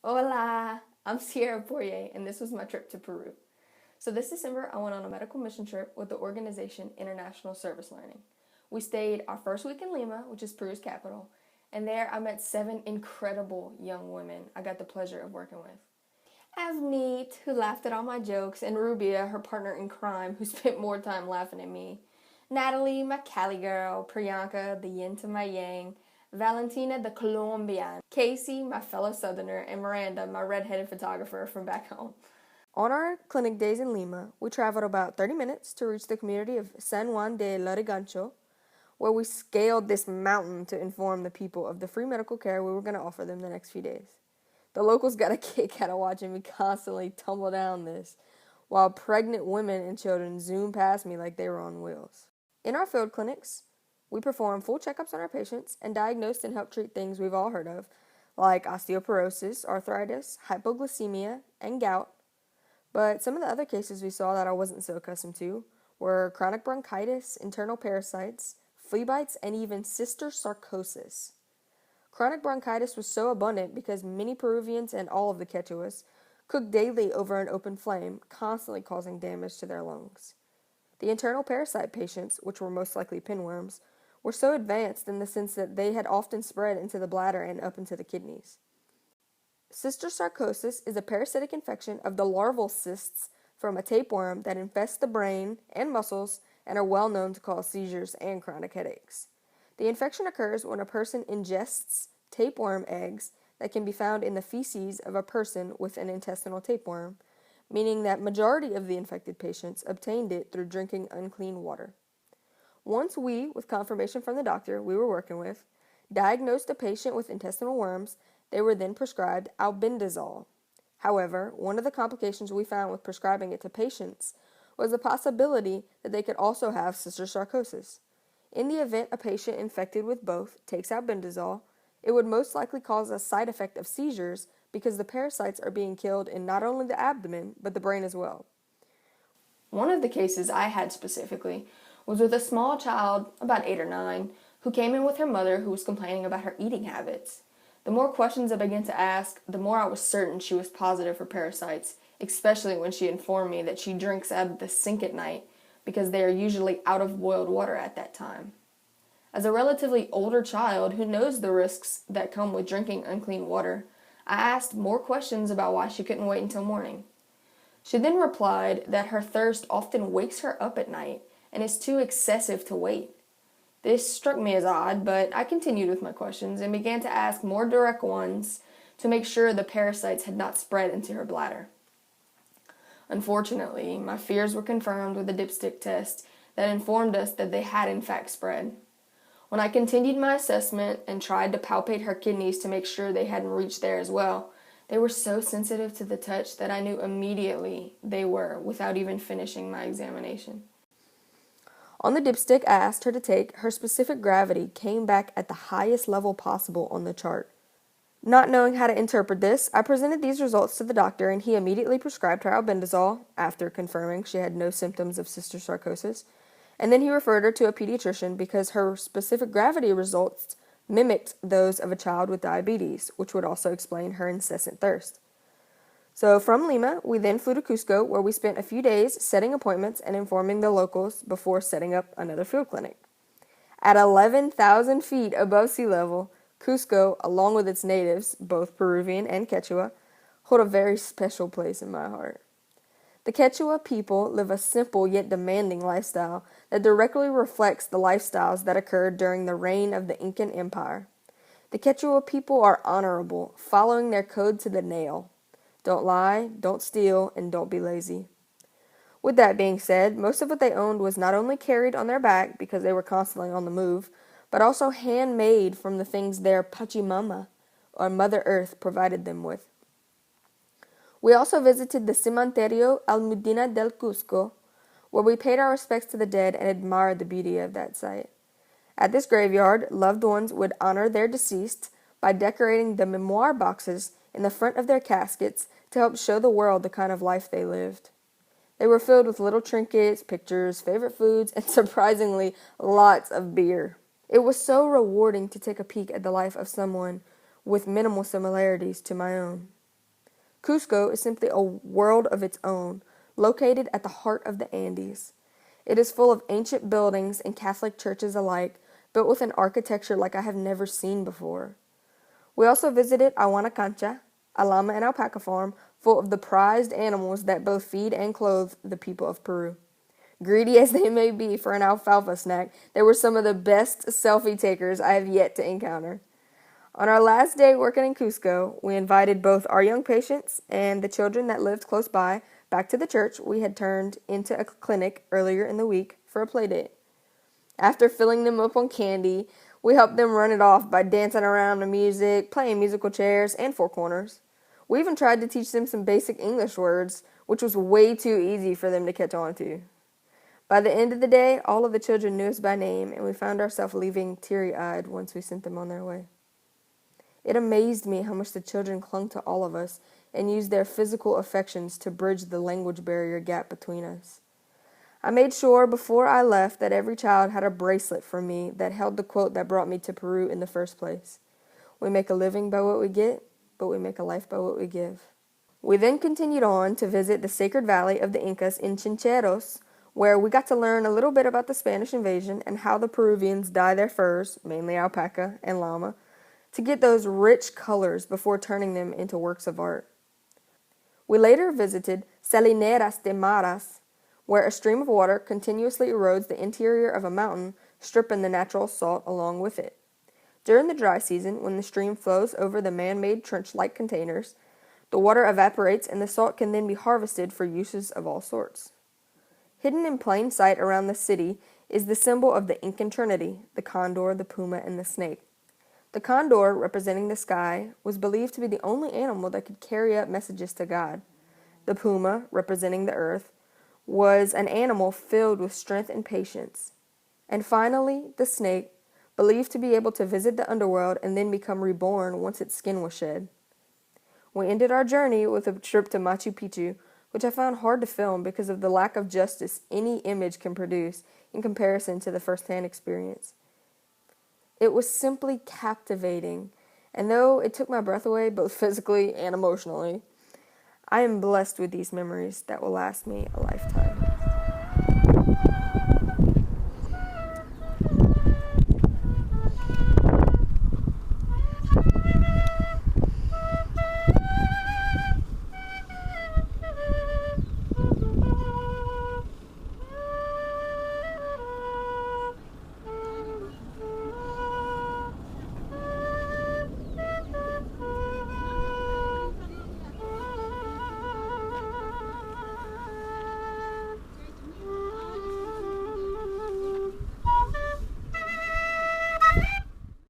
Hola, I'm Sierra Poirier, and this was my trip to Peru. So, this December, I went on a medical mission trip with the organization International Service Learning. We stayed our first week in Lima, which is Peru's capital, and there I met 7 incredible young women I got the pleasure of working with. Avneet, who laughed at all my jokes, and Rubia, her partner in crime, who spent more time laughing at me. Natalie, my Cali girl. Priyanka, the yin to my yang. Valentina, the Colombian. Casey, my fellow southerner. And Miranda, my redheaded photographer from back home. On our clinic days in Lima, we traveled about 30 minutes to reach the community of San Juan de Lurigancho, where we scaled this mountain to inform the people of the free medical care we were going to offer them the next few days. The locals got a kick out of watching me constantly tumble down this, while pregnant women and children zoomed past me like they were on wheels. In our field clinics, we perform full checkups on our patients and diagnosed and help treat things we've all heard of, like osteoporosis, arthritis, hypoglycemia, and gout. But some of the other cases we saw that I wasn't so accustomed to were chronic bronchitis, internal parasites, flea bites, and even cysticercosis. Chronic bronchitis was so abundant because many Peruvians and all of the Quechuas cooked daily over an open flame, constantly causing damage to their lungs. The internal parasite patients, which were most likely pinworms, were so advanced in the sense that they had often spread into the bladder and up into the kidneys. Cysticercosis is a parasitic infection of the larval cysts from a tapeworm that infests the brain and muscles and are well known to cause seizures and chronic headaches. The infection occurs when a person ingests tapeworm eggs that can be found in the feces of a person with an intestinal tapeworm, meaning that majority of the infected patients obtained it through drinking unclean water. Once we, with confirmation from the doctor we were working with, diagnosed a patient with intestinal worms, they were then prescribed albendazole. However, one of the complications we found with prescribing it to patients was the possibility that they could also have cysticercosis. In the event a patient infected with both takes albendazole, it would most likely cause a side effect of seizures because the parasites are being killed in not only the abdomen, but the brain as well. One of the cases I had specifically was with a small child, about 8 or 9, who came in with her mother who was complaining about her eating habits. The more questions I began to ask, the more I was certain she was positive for parasites, especially when she informed me that she drinks out of the sink at night because they are usually out of boiled water at that time. As a relatively older child who knows the risks that come with drinking unclean water, I asked more questions about why she couldn't wait until morning. She then replied that her thirst often wakes her up at night and is too excessive to wait. This struck me as odd, but I continued with my questions and began to ask more direct ones to make sure the parasites had not spread into her bladder. Unfortunately, my fears were confirmed with a dipstick test that informed us that they had in fact spread. When I continued my assessment and tried to palpate her kidneys to make sure they hadn't reached there as well, they were so sensitive to the touch that I knew immediately they were without even finishing my examination. On the dipstick I asked her to take, her specific gravity came back at the highest level possible on the chart. Not knowing how to interpret this, I presented these results to the doctor and he immediately prescribed her albendazole, after confirming she had no symptoms of cysticercosis, and then he referred her to a pediatrician because her specific gravity results mimicked those of a child with diabetes, which would also explain her incessant thirst. So from Lima, we then flew to Cusco, where we spent a few days setting appointments and informing the locals before setting up another field clinic. At 11,000 feet above sea level, Cusco, along with its natives, both Peruvian and Quechua, hold a very special place in my heart. The Quechua people live a simple yet demanding lifestyle that directly reflects the lifestyles that occurred during the reign of the Incan Empire. The Quechua people are honorable, following their code to the nail. Don't lie, don't steal, and don't be lazy. With that being said, most of what they owned was not only carried on their back because they were constantly on the move, but also handmade from the things their Pachamama, or Mother Earth, provided them with. We also visited the Cementerio Almudena del Cusco, where we paid our respects to the dead and admired the beauty of that site. At this graveyard, loved ones would honor their deceased by decorating the memoir boxes in the front of their caskets to help show the world the kind of life they lived. They were filled with little trinkets, pictures, favorite foods, and surprisingly, lots of beer. It was so rewarding to take a peek at the life of someone with minimal similarities to my own. Cusco is simply a world of its own, located at the heart of the Andes. It is full of ancient buildings and Catholic churches alike, built with an architecture like I have never seen before. We also visited Aguanacancha, a llama and alpaca farm full of the prized animals that both feed and clothe the people of Peru. Greedy as they may be for an alfalfa snack, they were some of the best selfie takers I have yet to encounter. On our last day working in Cusco, we invited both our young patients and the children that lived close by back to the church we had turned into a clinic earlier in the week for a play date. After filling them up on candy, we helped them run it off by dancing around to music, playing musical chairs, and four corners. We even tried to teach them some basic English words, which was way too easy for them to catch on to. By the end of the day, all of the children knew us by name, and we found ourselves leaving teary-eyed once we sent them on their way. It amazed me how much the children clung to all of us and used their physical affections to bridge the language barrier gap between us. I made sure before I left that every child had a bracelet from me that held the quote that brought me to Peru in the first place. We make a living by what we get, but we make a life by what we give. We then continued on to visit the sacred valley of the Incas in Chincheros, where we got to learn a little bit about the Spanish invasion and how the Peruvians dye their furs, mainly alpaca and llama, to get those rich colors before turning them into works of art. We later visited Salineras de Maras, where a stream of water continuously erodes the interior of a mountain, stripping the natural salt along with it. During the dry season, when the stream flows over the man-made trench-like containers, the water evaporates and the salt can then be harvested for uses of all sorts. Hidden in plain sight around the city is the symbol of the Incan Trinity, the condor, the puma, and the snake. The condor, representing the sky, was believed to be the only animal that could carry up messages to God. The puma, representing the earth, was an animal filled with strength and patience. And finally, the snake, believed to be able to visit the underworld and then become reborn once its skin was shed. We ended our journey with a trip to Machu Picchu, which I found hard to film because of the lack of justice any image can produce in comparison to the first-hand experience. It was simply captivating, and though it took my breath away both physically and emotionally, I am blessed with these memories that will last me a lifetime.